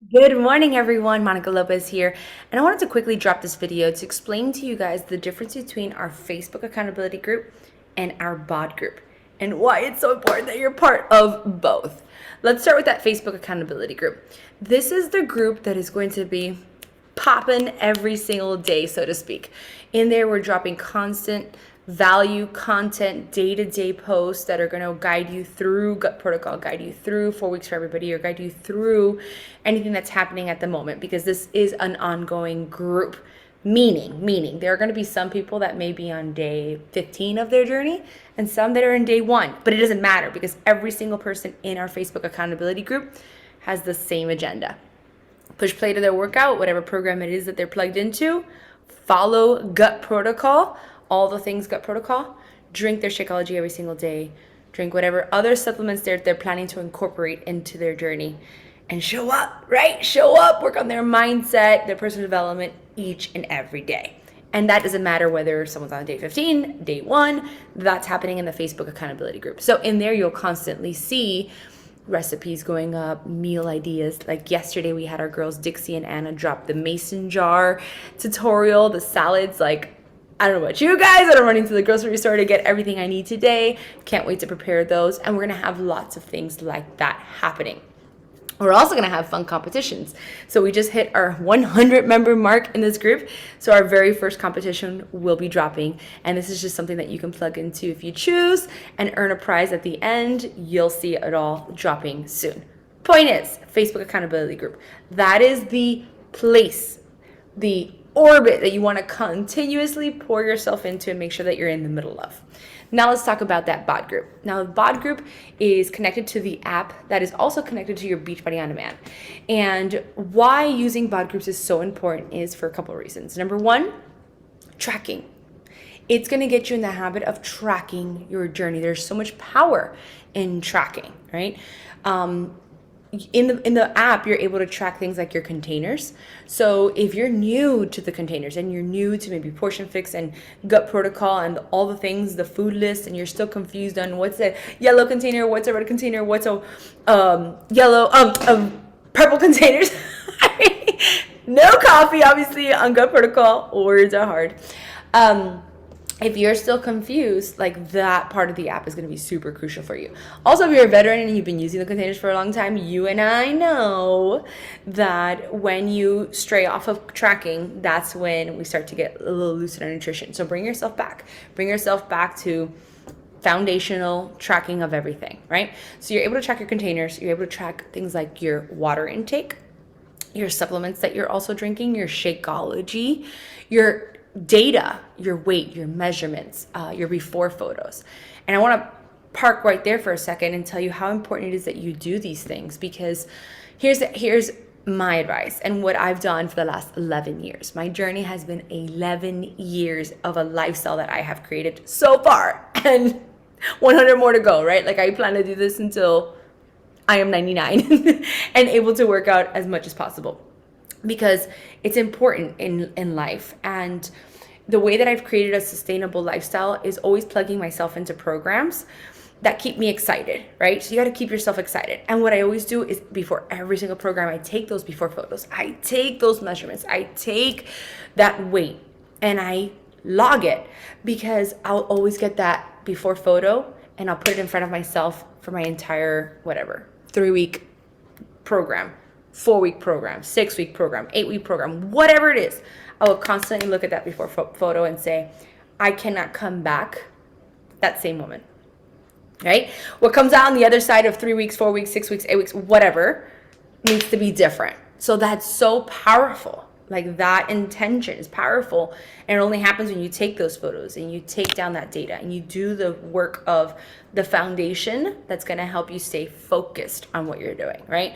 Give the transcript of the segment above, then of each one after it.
Good morning, everyone. Monica Lopez here, and I wanted to quickly drop this video to explain to you guys the difference between our Facebook accountability group and our BOD group and why it's so important that you're part of both. Let's start with that Facebook accountability group. This is the group that is going to be popping every single day, so to speak. In there, we're dropping constant value content, day-to-day posts that are going to guide you through gut protocol, guide you through 4 weeks for everybody, or guide you through anything that's happening at the moment, because this is an ongoing group. Meaning there are going to be some people that may be on day 15 of their journey and some that are in day 1, but it doesn't matter because every single person in our Facebook accountability group has the same agenda. Push play to their workout, whatever program it is that they're plugged into, follow gut protocol, all the things gut protocol, drink their Shakeology every single day, drink whatever other supplements they're planning to incorporate into their journey, and show up, right? Show up, work on their mindset, their personal development each and every day. And that doesn't matter whether someone's on day 15, day 1, that's happening in the Facebook accountability group. So in there, you'll constantly see recipes going up, meal ideas. Like yesterday, we had our girls Dixie and Anna drop the mason jar tutorial, the salads. Like, I don't know about you guys, but I'm running to the grocery store to get everything I need today. Can't wait to prepare those. And we're gonna have lots of things like that happening. We're also going to have fun competitions. So we just hit our 100 member mark in this group. So our very first competition will be dropping. And this is just something that you can plug into if you choose and earn a prize at the end. You'll see it all dropping soon. Point is, Facebook accountability group. That is the place, the orbit that you want to continuously pour yourself into and make sure that you're in the middle of. Now let's talk about that BOD group. Now the BOD group is connected to the app that is also connected to your Beachbody On Demand. And why using BOD groups is so important is for a couple of reasons. Number one, tracking. It's going to get you in the habit of tracking your journey. There's so much power in tracking, right? In the app, you're able to track things like your containers. So if you're new to the containers and you're new to maybe portion fix and gut protocol and all the things, the food list, and you're still confused on what's a yellow container, what's a red container, what's a purple containers. No coffee, obviously, on gut protocol. Words are hard. If you're still confused, like that part of the app is going to be super crucial for you. Also, if you're a veteran and you've been using the containers for a long time, you and I know that when you stray off of tracking, that's when we start to get a little loose in our nutrition. So bring yourself back. Bring yourself back to foundational tracking of everything, right? So you're able to track your containers. You're able to track things like your water intake, your supplements that you're also drinking, your Shakeology, your data, your weight, your measurements, your before photos. And I want to park right there for a second and tell you how important it is that you do these things, because here's my advice and what I've done for the last 11 years. My journey has been 11 years of a lifestyle that I have created so far, and 100 more to go, right? Like I plan to do this until I am 99 and able to work out as much as possible, because it's important in life. And the way that I've created a sustainable lifestyle is always plugging myself into programs that keep me excited, right? So you got to keep yourself excited. And what I always do is before every single program, I take those before photos, I take those measurements, I take that weight and I log it, because I'll always get that before photo and I'll put it in front of myself for my entire, whatever, 3-week program, 4-week program, 6-week program, 8-week program, whatever it is. I will constantly look at that before photo and say, I cannot come back that same moment, right? What comes out on the other side of 3 weeks, 4 weeks, 6 weeks, 8 weeks, whatever, needs to be different. So that's so powerful. Like that intention is powerful. And it only happens when you take those photos and you take down that data and you do the work of the foundation that's going to help you stay focused on what you're doing, right?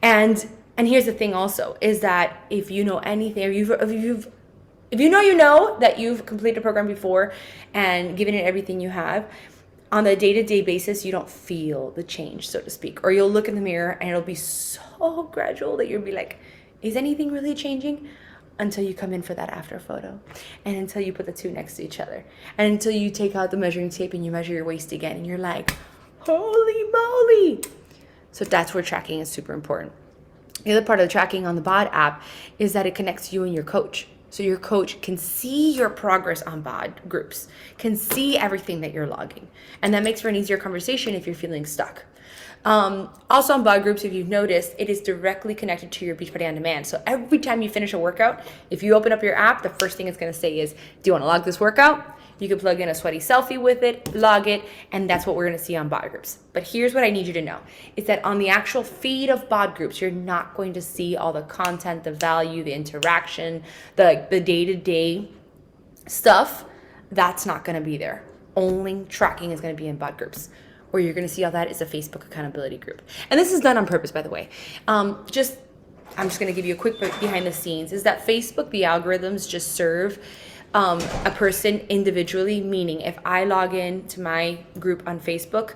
And here's the thing also, is that if you know anything, or if you know that you've completed a program before and given it everything you have, on the day-to-day basis, you don't feel the change, so to speak. Or you'll look in the mirror and it'll be so gradual that you'll be like, is anything really changing? Until you come in for that after photo, and until you put the two next to each other, and until you take out the measuring tape and you measure your waist again and you're like, holy moly. So that's where tracking is super important. The other part of the tracking on the BOD app is that it connects you and your coach. So your coach can see your progress on BODGroups, can see everything that you're logging. And that makes for an easier conversation if you're feeling stuck. Also on BODGroups, if you've noticed, it is directly connected to your Beachbody On Demand. So every time you finish a workout, if you open up your app, the first thing it's going to say is, do you want to log this workout? You can plug in a sweaty selfie with it, log it, and that's what we're going to see on BODGroups. But here's what I need you to know, is that on the actual feed of BODGroups, you're not going to see all the content, the value, the interaction, the day-to-day stuff. That's not going to be there. Only tracking is going to be in BODGroups. Where you're going to see all that is a Facebook accountability group. And this is done on purpose, by the way. I'm just going to give you a quick behind the scenes, is that Facebook, the algorithms just serve a person individually, meaning if I log in to my group on Facebook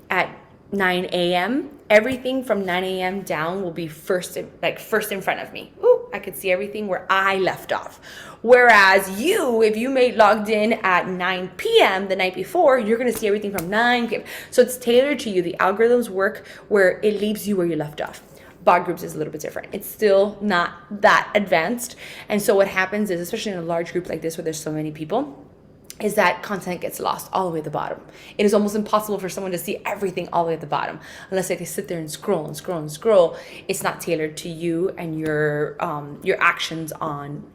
at 9 a.m., everything from 9 a.m. down will be first in front of me. Ooh, I could see everything where I left off. Whereas if you may logged in at 9 p.m. the night before, you're going to see everything from 9 p.m. So it's tailored to you. The algorithms work where it leaves you where you left off. BODGroups is a little bit different. It's still not that advanced. And so what happens is, especially in a large group like this where there's so many people, is that content gets lost all the way at the bottom. It is almost impossible for someone to see everything all the way at the bottom unless they sit there and scroll and scroll and scroll. It's not tailored to you and your actions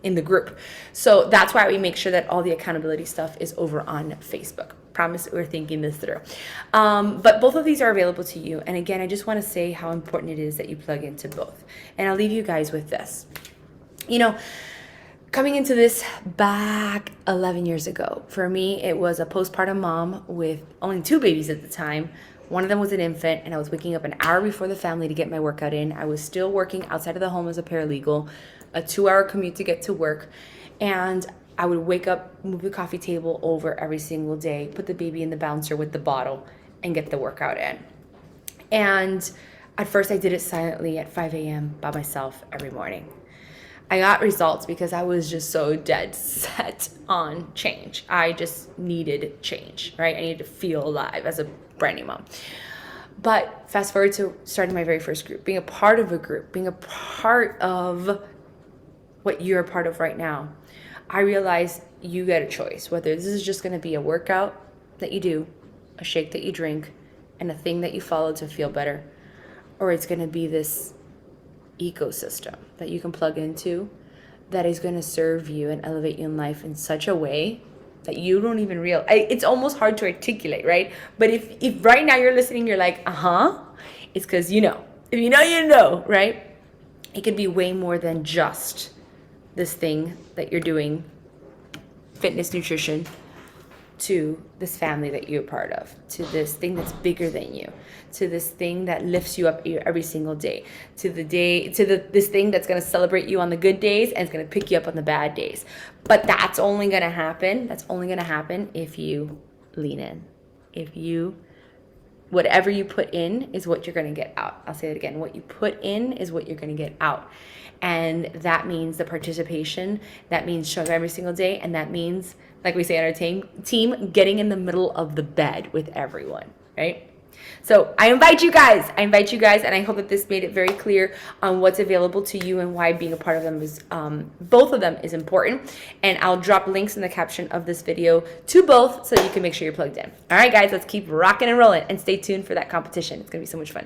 in the group. So that's why we make sure that all the accountability stuff is over on Facebook. Promise we're thinking this through. But both of these are available to you. And again, I just want to say how important it is that you plug into both. And I'll leave you guys with this. Coming into this back 11 years ago, for me, it was a postpartum mom with only 2 babies at the time. One of them was an infant, and I was waking up an hour before the family to get my workout in. I was still working outside of the home as a paralegal, a 2-hour commute to get to work. And I would wake up, move the coffee table over every single day, put the baby in the bouncer with the bottle, and get the workout in. And at first, I did it silently at 5 a.m. by myself every morning. I got results because I was just so dead set on change. I just needed change, right? I needed to feel alive as a brand new mom. But fast forward to starting my very first group, being a part of a group, being a part of what you're a part of right now, I realized you get a choice, whether this is just going to be a workout that you do, a shake that you drink, and a thing that you follow to feel better, or it's going to be this ecosystem that you can plug into that is going to serve you and elevate you in life in such a way that you don't even realize. It's almost hard to articulate, right? But if right now you're listening, you're like, it's because you know. If you know, you know, right? It could be way more than just this thing that you're doing, fitness, nutrition, to this family that you're a part of, to this thing that's bigger than you, to this thing that lifts you up every single day, to this thing that's going to celebrate you on the good days and it's going to pick you up on the bad days. But that's only going to happen if you lean in. Whatever you put in is what you're going to get out. I'll say it again. What you put in is what you're going to get out. And that means the participation. That means showing up every single day. And that means, like we say on our team, getting in the middle of the bed with everyone, right? So I invite you guys, and I hope that this made it very clear on what's available to you and why being a part of them is, both of them is important. And I'll drop links in the caption of this video to both so you can make sure you're plugged in. All right, guys, let's keep rocking and rolling and stay tuned for that competition. It's going to be so much fun.